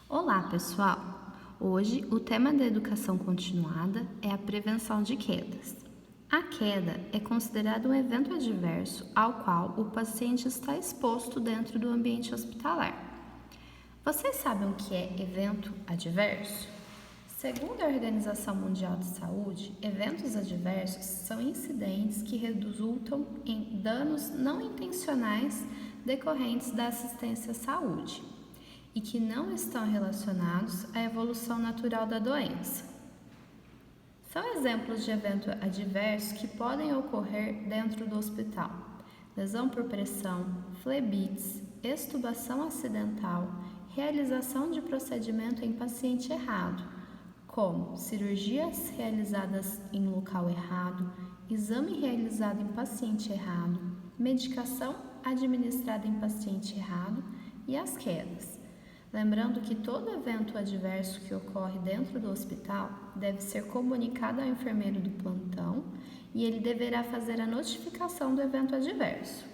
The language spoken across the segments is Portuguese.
Olá, pessoal! Hoje o tema da educação continuada é a prevenção de quedas. A queda é considerada um evento adverso ao qual o paciente está exposto dentro do ambiente hospitalar. Vocês sabem o que é evento adverso? Segundo a Organização Mundial de Saúde, eventos adversos são incidentes que resultam em danos não intencionais decorrentes da assistência à saúde e que não estão relacionados à evolução natural da doença. São exemplos de evento adverso que podem ocorrer dentro do hospital: lesão por pressão, flebites, extubação acidental, realização de procedimento em paciente errado, como cirurgias realizadas em local errado, exame realizado em paciente errado, medicação administrada em paciente errado e as quedas. Lembrando que todo evento adverso que ocorre dentro do hospital deve ser comunicado ao enfermeiro do plantão e ele deverá fazer a notificação do evento adverso.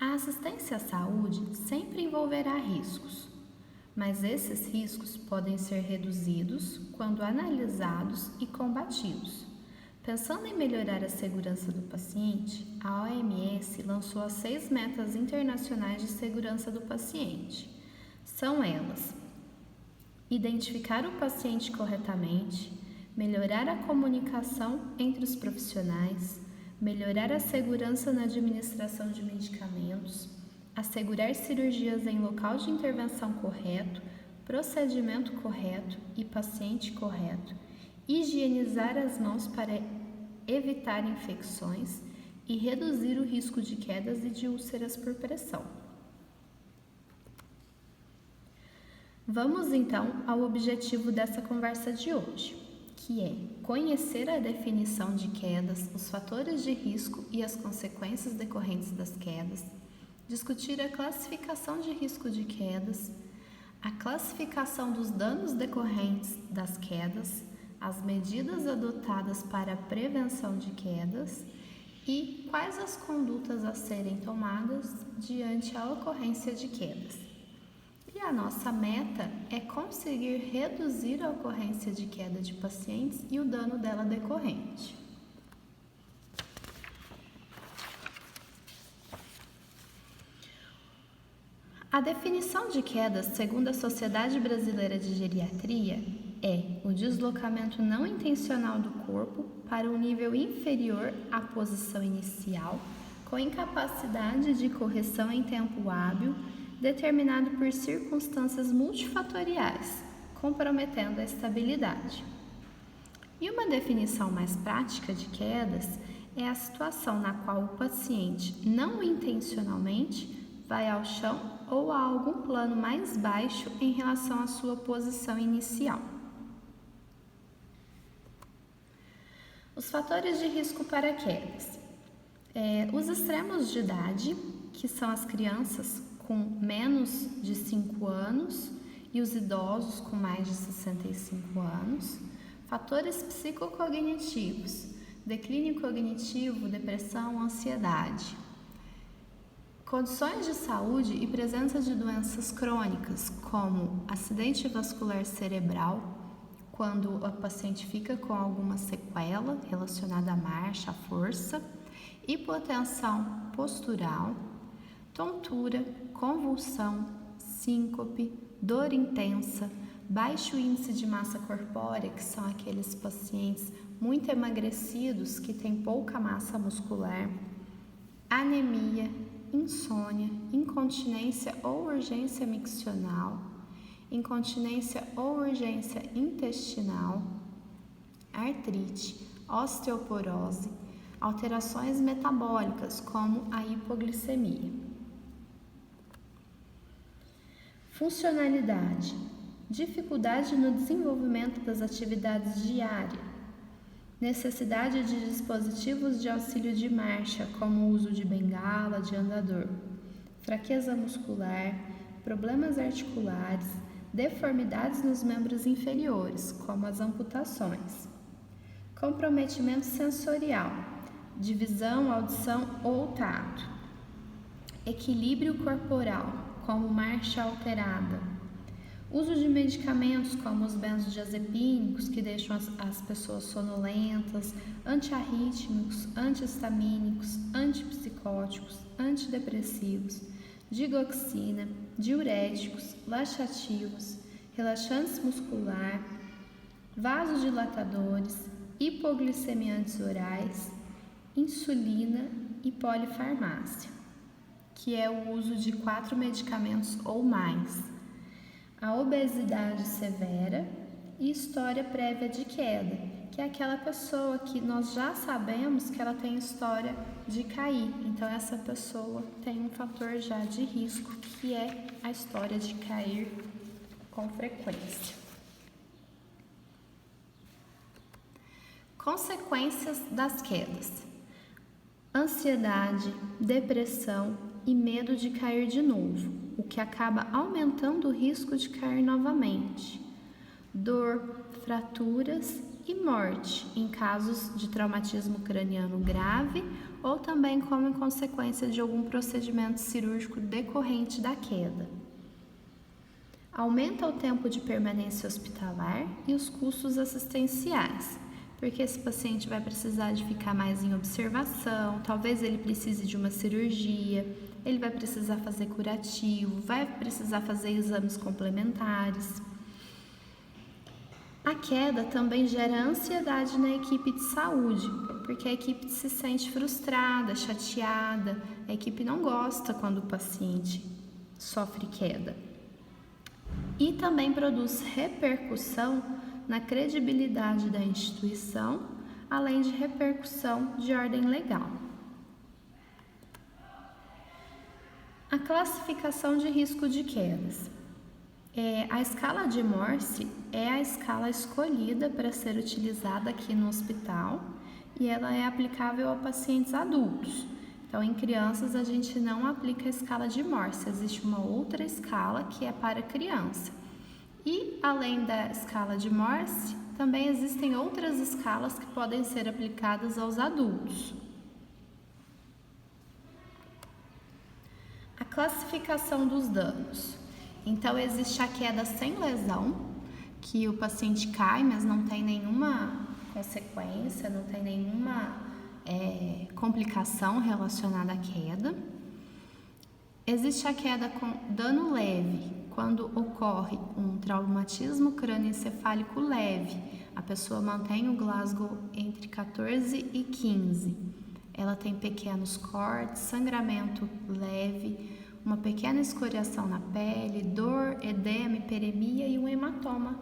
A assistência à saúde sempre envolverá riscos, mas esses riscos podem ser reduzidos quando analisados e combatidos. Pensando em melhorar a segurança do paciente, a OMS lançou as 6 metas internacionais de segurança do paciente. São elas: identificar o paciente corretamente, melhorar a comunicação entre os profissionais, melhorar a segurança na administração de medicamentos, assegurar cirurgias em local de intervenção correto, procedimento correto e paciente correto, higienizar as mãos para evitar infecções e reduzir o risco de quedas e de úlceras por pressão. Vamos então ao objetivo dessa conversa de hoje, que é conhecer a definição de quedas, os fatores de risco e as consequências decorrentes das quedas, discutir a classificação de risco de quedas, a classificação dos danos decorrentes das quedas, as medidas adotadas para a prevenção de quedas e quais as condutas a serem tomadas diante a ocorrência de quedas. E a nossa meta é conseguir reduzir a ocorrência de queda de pacientes e o dano dela decorrente. A definição de quedas, segundo a Sociedade Brasileira de Geriatria, é o deslocamento não intencional do corpo para um nível inferior à posição inicial, com incapacidade de correção em tempo hábil, determinado por circunstâncias multifatoriais, comprometendo a estabilidade. E uma definição mais prática de quedas é a situação na qual o paciente não intencionalmente vai ao chão ou a algum plano mais baixo em relação à sua posição inicial. Os fatores de risco para quedas. Os extremos de idade, que são as crianças com menos de 5 anos e os idosos com mais de 65 anos. Fatores psicocognitivos, declínio cognitivo, depressão, ansiedade. Condições de saúde e presença de doenças crônicas, como acidente vascular cerebral, quando o paciente fica com alguma sequela relacionada à marcha, à força, hipotensão postural, tontura, convulsão, síncope, dor intensa, baixo índice de massa corpórea, que são aqueles pacientes muito emagrecidos que têm pouca massa muscular, anemia, insônia, incontinência ou urgência miccional, incontinência ou urgência intestinal, artrite, osteoporose, alterações metabólicas como a hipoglicemia. Funcionalidade: dificuldade no desenvolvimento das atividades diárias, necessidade de dispositivos de auxílio de marcha, como o uso de bengala, de andador, fraqueza muscular, problemas articulares, deformidades nos membros inferiores, como as amputações, comprometimento sensorial, de visão, audição ou tato, equilíbrio corporal, como marcha alterada, uso de medicamentos como os benzodiazepínicos, que deixam as pessoas sonolentas, antiarrítmicos, antihistamínicos, antipsicóticos, antidepressivos, digoxina, diuréticos, laxativos, relaxantes muscular, vasodilatadores, hipoglicemiantes orais, insulina e polifarmácia, que é o uso de 4 medicamentos ou mais, a obesidade severa e história prévia de queda, que é aquela pessoa que nós já sabemos que ela tem história de cair. Então, essa pessoa tem um fator já de risco, que é a história de cair com frequência. Consequências das quedas: ansiedade, depressão e medo de cair de novo, o que acaba aumentando o risco de cair novamente. Dor, fraturas e morte em casos de traumatismo craniano grave ou também como consequência de algum procedimento cirúrgico decorrente da queda. Aumenta o tempo de permanência hospitalar e os custos assistenciais, porque esse paciente vai precisar de ficar mais em observação, talvez ele precise de uma cirurgia, ele vai precisar fazer curativo, vai precisar fazer exames complementares. A queda também gera ansiedade na equipe de saúde, porque a equipe se sente frustrada, chateada, a equipe não gosta quando o paciente sofre queda. E também produz repercussão na credibilidade da instituição, além de repercussão de ordem legal. A classificação de risco de quedas. A escala de Morse é a escala escolhida para ser utilizada aqui no hospital e ela é aplicável a pacientes adultos. Então, em crianças, a gente não aplica a escala de Morse, existe uma outra escala que é para criança. E, além da escala de Morse, também existem outras escalas que podem ser aplicadas aos adultos. A classificação dos danos. Então, existe a queda sem lesão, que o paciente cai, mas não tem nenhuma consequência, não tem nenhuma complicação relacionada à queda. Existe a queda com dano leve, quando ocorre um traumatismo crânioencefálico leve. A pessoa mantém o Glasgow entre 14 e 15. Ela tem pequenos cortes, sangramento leve, uma pequena escoriação na pele, dor, edema, hiperemia e um hematoma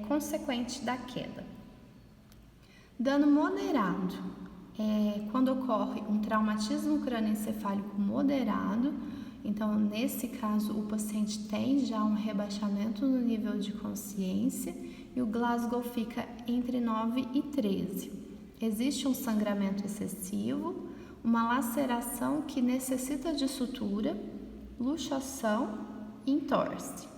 consequente da queda. Dano moderado quando ocorre um traumatismo crânioencefálico moderado. Então, nesse caso, o paciente tem já um rebaixamento no nível de consciência e o Glasgow fica entre 9 e 13. Existe um sangramento excessivo, uma laceração que necessita de sutura, luxação e entorse.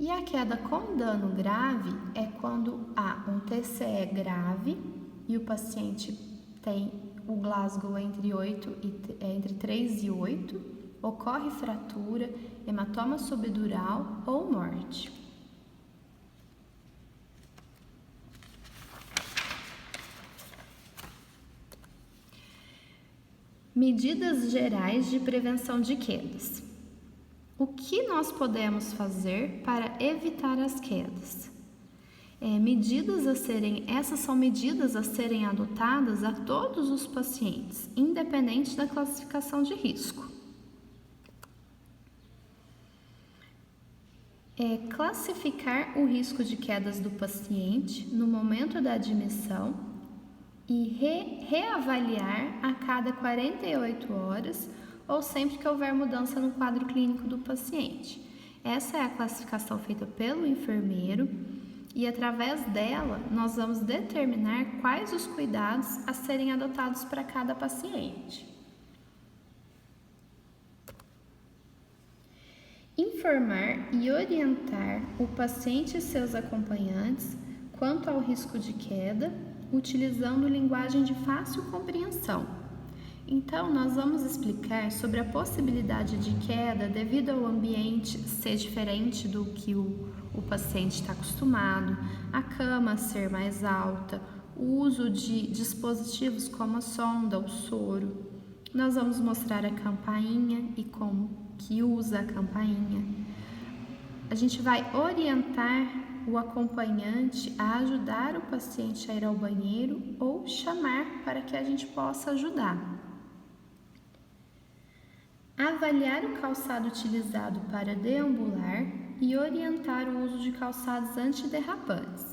E a queda com dano grave é quando há um TCE grave e o paciente tem o Glasgow entre 3 e 8, ocorre fratura, hematoma subdural ou morte. Medidas gerais de prevenção de quedas. O que nós podemos fazer para evitar as quedas? Essas são medidas a serem adotadas a todos os pacientes, independente da classificação de risco. Classificar o risco de quedas do paciente no momento da admissão e reavaliar a cada 48 horas ou sempre que houver mudança no quadro clínico do paciente. Essa é a classificação feita pelo enfermeiro e, através dela, nós vamos determinar quais os cuidados a serem adotados para cada paciente. Informar e orientar o paciente e seus acompanhantes quanto ao risco de queda, utilizando linguagem de fácil compreensão. Então, nós vamos explicar sobre a possibilidade de queda devido ao ambiente ser diferente do que o paciente está acostumado, a cama ser mais alta, o uso de dispositivos como a sonda, o soro. Nós vamos mostrar a campainha e como que usa a campainha. A gente vai orientar o acompanhante a ajudar o paciente a ir ao banheiro ou chamar para que a gente possa ajudar. Avaliar o calçado utilizado para deambular e orientar o uso de calçados antiderrapantes.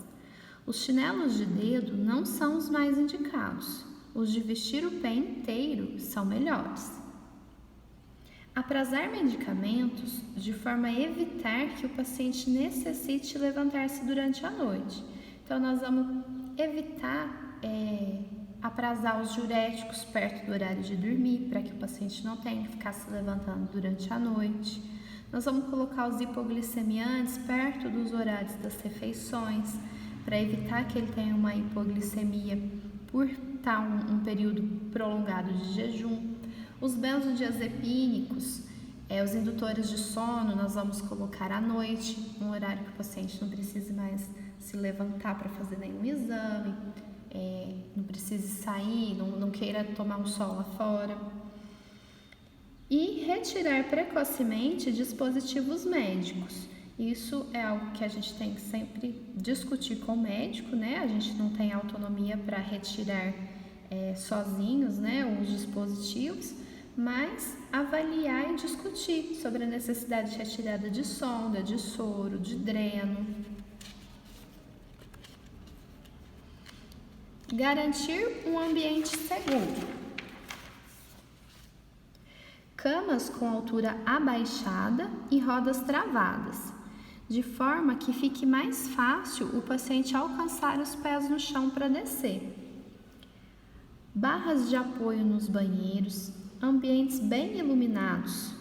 Os chinelos de dedo não são os mais indicados. Os de vestir o pé inteiro são melhores. Aprazar medicamentos de forma a evitar que o paciente necessite levantar-se durante a noite. Então, nós vamos evitar aprazar os diuréticos perto do horário de dormir, para que o paciente não tenha que ficar se levantando durante a noite. Nós vamos colocar os hipoglicemiantes perto dos horários das refeições, para evitar que ele tenha uma hipoglicemia por estar um período prolongado de jejum. Os benzodiazepínicos, os indutores de sono, nós vamos colocar à noite, no horário que o paciente não precise mais se levantar para fazer nenhum exame, não precise sair, não queira tomar um sol lá fora. E retirar precocemente dispositivos médicos. Isso é algo que a gente tem que sempre discutir com o médico, né? A gente não tem autonomia para retirar sozinhos, né, os dispositivos, mas avaliar e discutir sobre a necessidade de retirada de sonda, de soro, de dreno. Garantir um ambiente seguro. Camas com altura abaixada e rodas travadas, de forma que fique mais fácil o paciente alcançar os pés no chão para descer. Barras de apoio nos banheiros, ambientes bem iluminados.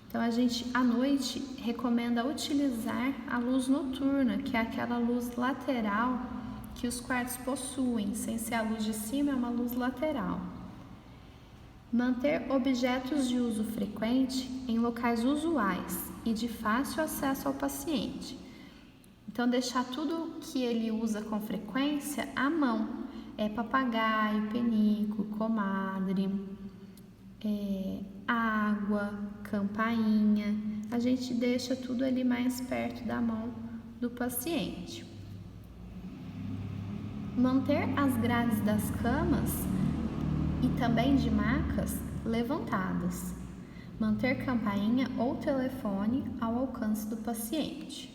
Então, a gente, à noite, recomenda utilizar a luz noturna, que é aquela luz lateral que os quartos possuem, sem ser a luz de cima, é uma luz lateral. Manter objetos de uso frequente em locais usuais e de fácil acesso ao paciente. Então, deixar tudo que ele usa com frequência à mão. Papagaio, penico, comadre, água, campainha. A gente deixa tudo ali mais perto da mão do paciente. Manter as grades das camas e também de macas levantadas. Manter campainha ou telefone ao alcance do paciente.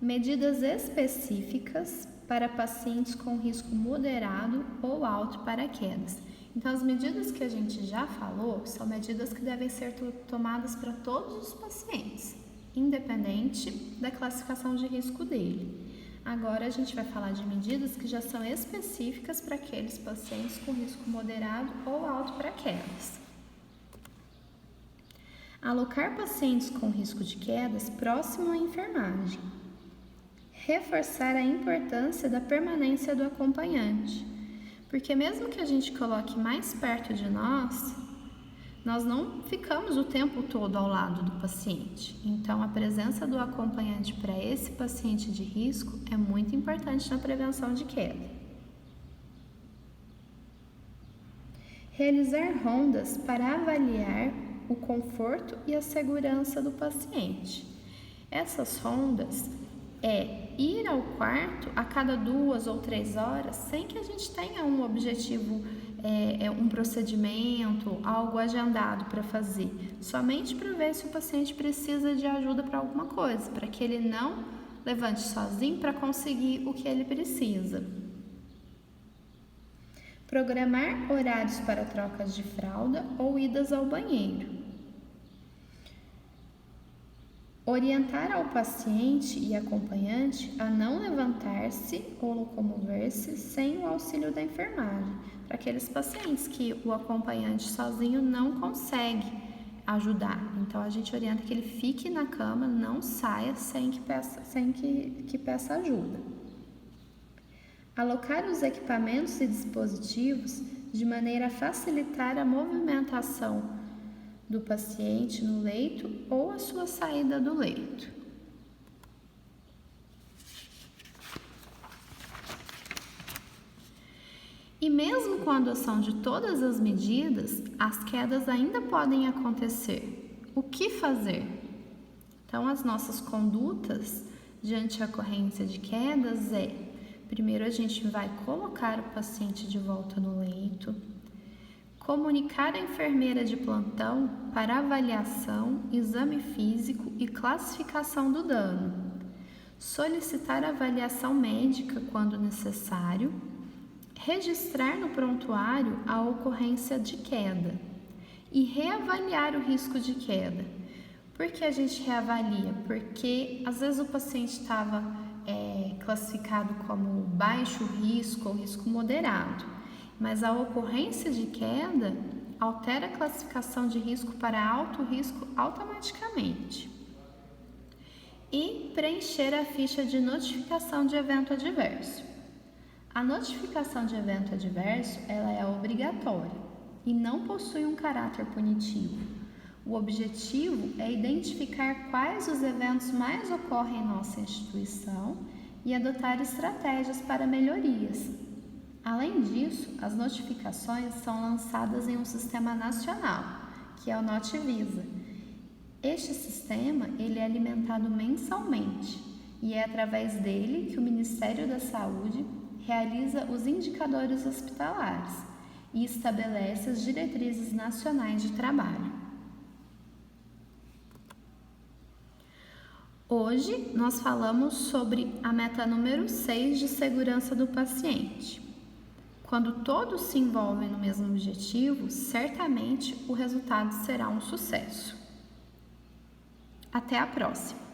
Medidas específicas para pacientes com risco moderado ou alto para quedas. Então, as medidas que a gente já falou são medidas que devem ser tomadas para todos os pacientes, independente da classificação de risco dele. Agora, a gente vai falar de medidas que já são específicas para aqueles pacientes com risco moderado ou alto para quedas. Alocar pacientes com risco de quedas próximo à enfermagem. Reforçar a importância da permanência do acompanhante, porque mesmo que a gente coloque mais perto de nós não ficamos o tempo todo ao lado do paciente. Então, a presença do acompanhante para esse paciente de risco é muito importante na prevenção de queda. Realizar rondas para avaliar o conforto e a segurança do paciente. Essas rondas ir ao quarto a cada 2 ou 3 horas sem que a gente tenha um objetivo, um procedimento, algo agendado para fazer, somente para ver se o paciente precisa de ajuda para alguma coisa, para que ele não levante sozinho para conseguir o que ele precisa. Programar horários para trocas de fralda ou idas ao banheiro. Orientar ao paciente e acompanhante a não levantar-se ou locomover-se sem o auxílio da enfermagem, para aqueles pacientes que o acompanhante sozinho não consegue ajudar. Então, a gente orienta que ele fique na cama, não saia sem que peça ajuda. Alocar os equipamentos e dispositivos de maneira a facilitar a movimentação do paciente no leito ou a sua saída do leito. E mesmo com a adoção de todas as medidas, as quedas ainda podem acontecer. O que fazer? Então, as nossas condutas diante a ocorrência de quedas primeiro a gente vai colocar o paciente de volta no leito, comunicar a enfermeira de plantão para avaliação, exame físico e classificação do dano, solicitar avaliação médica quando necessário, registrar no prontuário a ocorrência de queda e reavaliar o risco de queda. Por que a gente reavalia? Porque às vezes o paciente estava classificado como baixo risco ou risco moderado, mas a ocorrência de queda altera a classificação de risco para alto risco automaticamente. E preencher a ficha de notificação de evento adverso. A notificação de evento adverso ela é obrigatória e não possui um caráter punitivo. O objetivo é identificar quais os eventos mais ocorrem em nossa instituição e adotar estratégias para melhorias. Além disso, as notificações são lançadas em um sistema nacional, que é o NotiVisa. Este sistema ele é alimentado mensalmente e é através dele que o Ministério da Saúde realiza os indicadores hospitalares e estabelece as diretrizes nacionais de trabalho. Hoje nós falamos sobre a meta número 6 de segurança do paciente. Quando todos se envolvem no mesmo objetivo, certamente o resultado será um sucesso. Até a próxima!